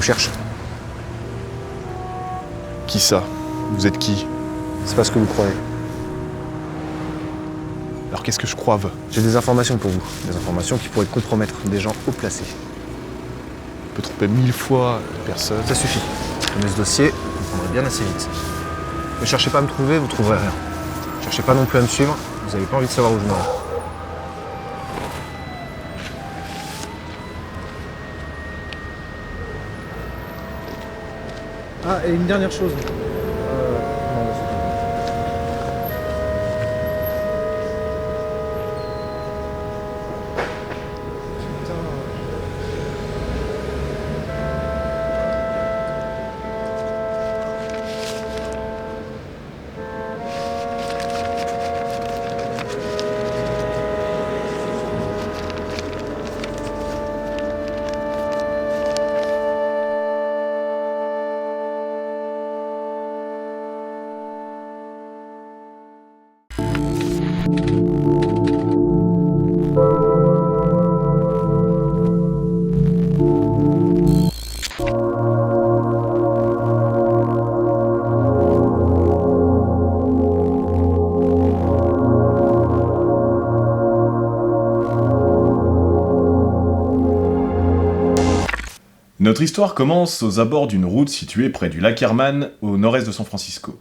cherche. Qui ça? Vous êtes qui? C'est pas ce que vous croyez. Alors qu'est-ce que je croive? J'ai des informations pour vous. Des informations qui pourraient compromettre des gens haut placés. On peut tromper 1000 fois personne. Ça suffit. Prenez ce dossier, vous prendrez bien assez vite. Ne cherchez pas à me trouver, vous trouverez rien. Ne cherchez pas non plus à me suivre, vous n'avez pas envie de savoir où je me rends. Ah, et une dernière chose. Notre histoire commence aux abords d'une route située près du lac Herman, au nord-est de San Francisco.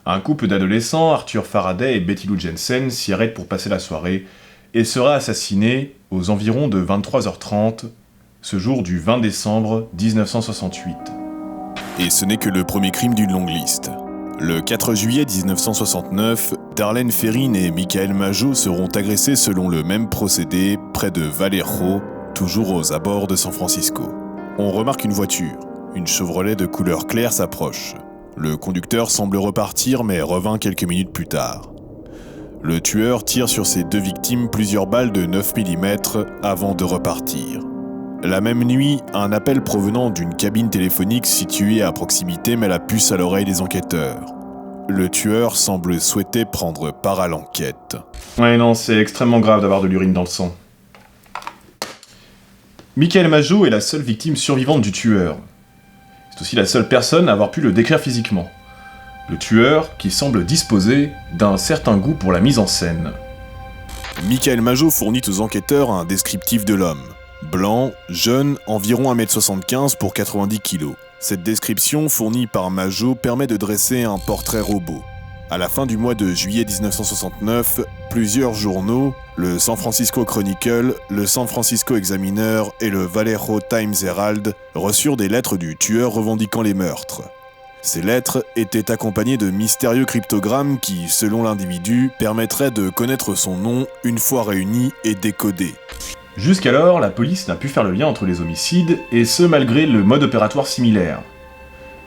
Un couple d'adolescents, Arthur Faraday et Betty Lou Jensen, s'y arrêtent pour passer la soirée et sera assassiné aux environs de 23h30, ce jour du 20 décembre 1968. Et ce n'est que le premier crime d'une longue liste. Le 4 juillet 1969, Darlene Ferrin et Michael Mageau seront agressés selon le même procédé près de Vallejo, toujours aux abords de San Francisco. On remarque une voiture. Une Chevrolet de couleur claire s'approche. Le conducteur semble repartir mais revint quelques minutes plus tard. Le tueur tire sur ses deux victimes plusieurs balles de 9 mm avant de repartir. La même nuit, un appel provenant d'une cabine téléphonique située à proximité met la puce à l'oreille des enquêteurs. Le tueur semble souhaiter prendre part à l'enquête. Ouais non, c'est extrêmement grave d'avoir de l'urine dans le sang. Michael Mageau est la seule victime survivante du tueur. C'est aussi la seule personne à avoir pu le décrire physiquement. Le tueur qui semble disposer d'un certain goût pour la mise en scène. Michael Mageau fournit aux enquêteurs un descriptif de l'homme. Blanc, jeune, environ 1m75 pour 90 kg. Cette description fournie par Mageau permet de dresser un portrait robot. À la fin du mois de juillet 1969, plusieurs journaux, le San Francisco Chronicle, le San Francisco Examiner et le Vallejo Times Herald, reçurent des lettres du tueur revendiquant les meurtres. Ces lettres étaient accompagnées de mystérieux cryptogrammes qui, selon l'individu, permettraient de connaître son nom une fois réunis et décodés. Jusqu'alors, la police n'a pu faire le lien entre les homicides, et ce malgré le mode opératoire similaire.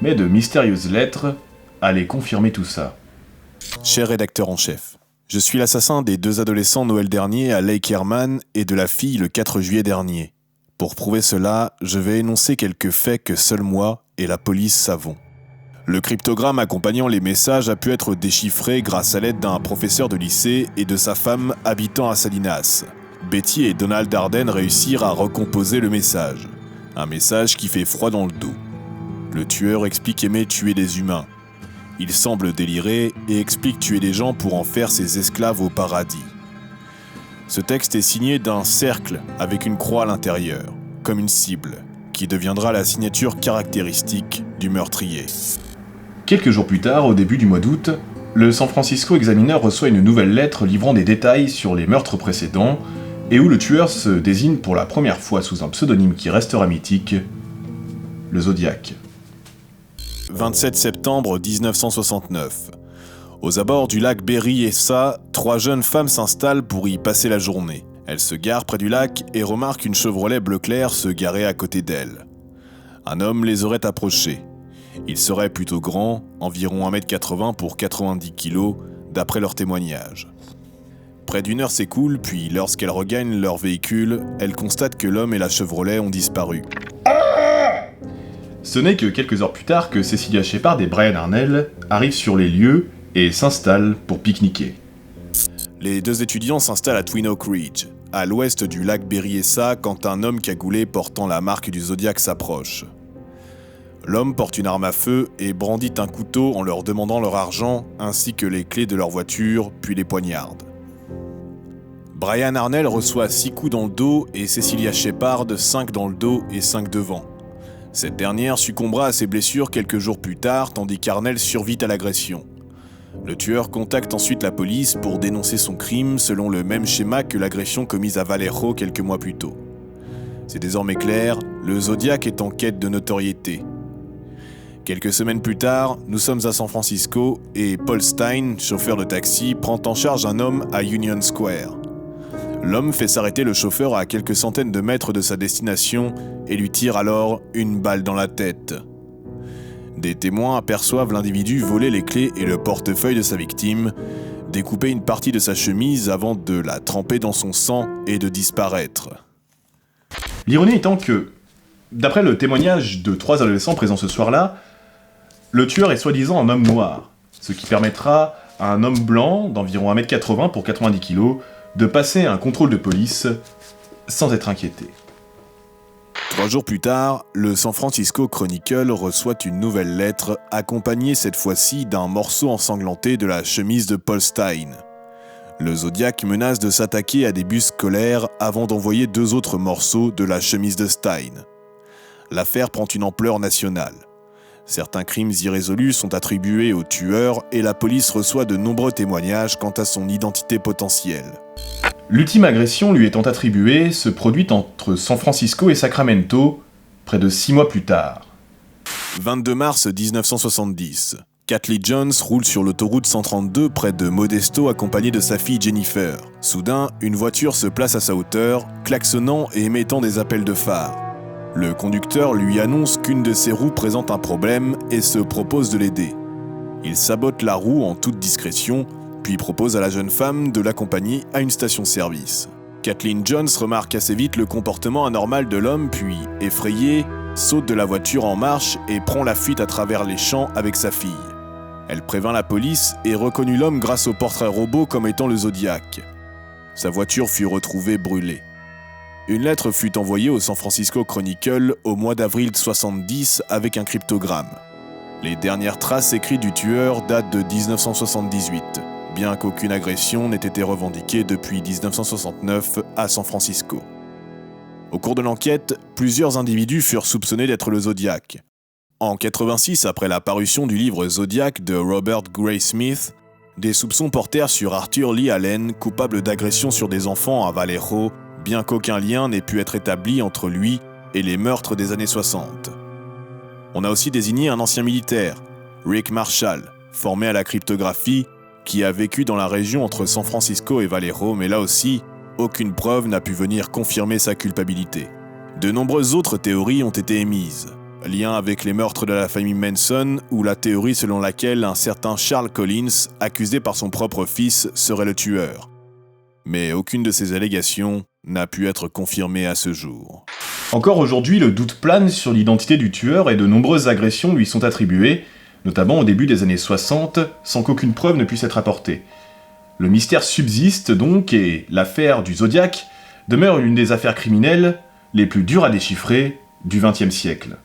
Mais de mystérieuses lettres allaient confirmer tout ça. Cher rédacteur en chef, je suis l'assassin des deux adolescents Noël dernier à Lake Herman et de la fille le 4 juillet dernier. Pour prouver cela, je vais énoncer quelques faits que seul moi et la police savons. Le cryptogramme accompagnant les messages a pu être déchiffré grâce à l'aide d'un professeur de lycée et de sa femme habitant à Salinas. Betty et Donald Arden réussirent à recomposer le message. Un message qui fait froid dans le dos. Le tueur explique aimer tuer des humains. Il semble délirer et explique tuer des gens pour en faire ses esclaves au paradis. Ce texte est signé d'un cercle avec une croix à l'intérieur, comme une cible, qui deviendra la signature caractéristique du meurtrier. Quelques jours plus tard, au début du mois d'août, le San Francisco Examiner reçoit une nouvelle lettre livrant des détails sur les meurtres précédents et où le tueur se désigne pour la première fois sous un pseudonyme qui restera mythique, le Zodiac. 27 septembre 1969. Aux abords du lac Berryessa, 3 jeunes femmes s'installent pour y passer la journée. Elles se garent près du lac et remarquent une Chevrolet bleu clair se garer à côté d'elles. Un homme les aurait approchées. Il serait plutôt grand, environ 1m80 pour 90 kg, d'après leur témoignage. Près d'une heure s'écoule, puis lorsqu'elles regagnent leur véhicule, elles constatent que l'homme et la Chevrolet ont disparu. Ce n'est que quelques heures plus tard que Cecilia Shepard et Brian Arnell arrivent sur les lieux et s'installent pour pique-niquer. Les deux étudiants s'installent à Twin Oak Ridge, à l'ouest du lac Berryessa, quand un homme cagoulé portant la marque du Zodiac s'approche. L'homme porte une arme à feu et brandit un couteau en leur demandant leur argent ainsi que les clés de leur voiture, puis les poignarde. Brian Arnell reçoit 6 coups dans le dos et Cecilia Shepard 5 dans le dos et 5 devant. Cette dernière succombera à ses blessures quelques jours plus tard, tandis qu'Arnell survit à l'agression. Le tueur contacte ensuite la police pour dénoncer son crime selon le même schéma que l'agression commise à Vallejo quelques mois plus tôt. C'est désormais clair, le Zodiac est en quête de notoriété. Quelques semaines plus tard, nous sommes à San Francisco et Paul Stein, chauffeur de taxi, prend en charge un homme à Union Square. L'homme fait s'arrêter le chauffeur à quelques centaines de mètres de sa destination et lui tire alors une balle dans la tête. Des témoins aperçoivent l'individu voler les clés et le portefeuille de sa victime, découper une partie de sa chemise avant de la tremper dans son sang et de disparaître. L'ironie étant que, d'après le témoignage de 3 adolescents présents ce soir-là, le tueur est soi-disant un homme noir, ce qui permettra à un homme blanc d'environ 1m80 pour 90 kg de passer un contrôle de police sans être inquiété. 3 jours plus tard, le San Francisco Chronicle reçoit une nouvelle lettre, accompagnée cette fois-ci d'un morceau ensanglanté de la chemise de Paul Stein. Le Zodiac menace de s'attaquer à des bus scolaires avant d'envoyer 2 autres morceaux de la chemise de Stein. L'affaire prend une ampleur nationale. Certains crimes irrésolus sont attribués au tueur et la police reçoit de nombreux témoignages quant à son identité potentielle. L'ultime agression lui étant attribuée se produit entre San Francisco et Sacramento, près de 6 mois plus tard. 22 mars 1970. Kathleen Jones roule sur l'autoroute 132 près de Modesto accompagnée de sa fille Jennifer. Soudain, une voiture se place à sa hauteur, klaxonnant et émettant des appels de phare. Le conducteur lui annonce qu'une de ses roues présente un problème et se propose de l'aider. Il sabote la roue en toute discrétion, puis propose à la jeune femme de l'accompagner à une station-service. Kathleen Jones remarque assez vite le comportement anormal de l'homme, puis, effrayée, saute de la voiture en marche et prend la fuite à travers les champs avec sa fille. Elle prévint la police et reconnut l'homme grâce au portrait robot comme étant le Zodiac. Sa voiture fut retrouvée brûlée. Une lettre fut envoyée au San Francisco Chronicle au mois d'avril 70 avec un cryptogramme. Les dernières traces écrites du tueur datent de 1978, bien qu'aucune agression n'ait été revendiquée depuis 1969 à San Francisco. Au cours de l'enquête, plusieurs individus furent soupçonnés d'être le Zodiac. En 86, après la parution du livre Zodiac de Robert Gray Smith, des soupçons portèrent sur Arthur Lee Allen, coupable d'agression sur des enfants à Vallejo, bien qu'aucun lien n'ait pu être établi entre lui et les meurtres des années 60. On a aussi désigné un ancien militaire, Rick Marshall, formé à la cryptographie, qui a vécu dans la région entre San Francisco et Vallejo, mais là aussi, aucune preuve n'a pu venir confirmer sa culpabilité. De nombreuses autres théories ont été émises. Lien avec les meurtres de la famille Manson ou la théorie selon laquelle un certain Charles Collins, accusé par son propre fils, serait le tueur. Mais aucune de ces allégations n'a pu être confirmée à ce jour. Encore aujourd'hui, le doute plane sur l'identité du tueur et de nombreuses agressions lui sont attribuées, notamment au début des années 60, sans qu'aucune preuve ne puisse être apportée. Le mystère subsiste donc et l'affaire du Zodiac demeure l'une des affaires criminelles les plus dures à déchiffrer du XXe siècle.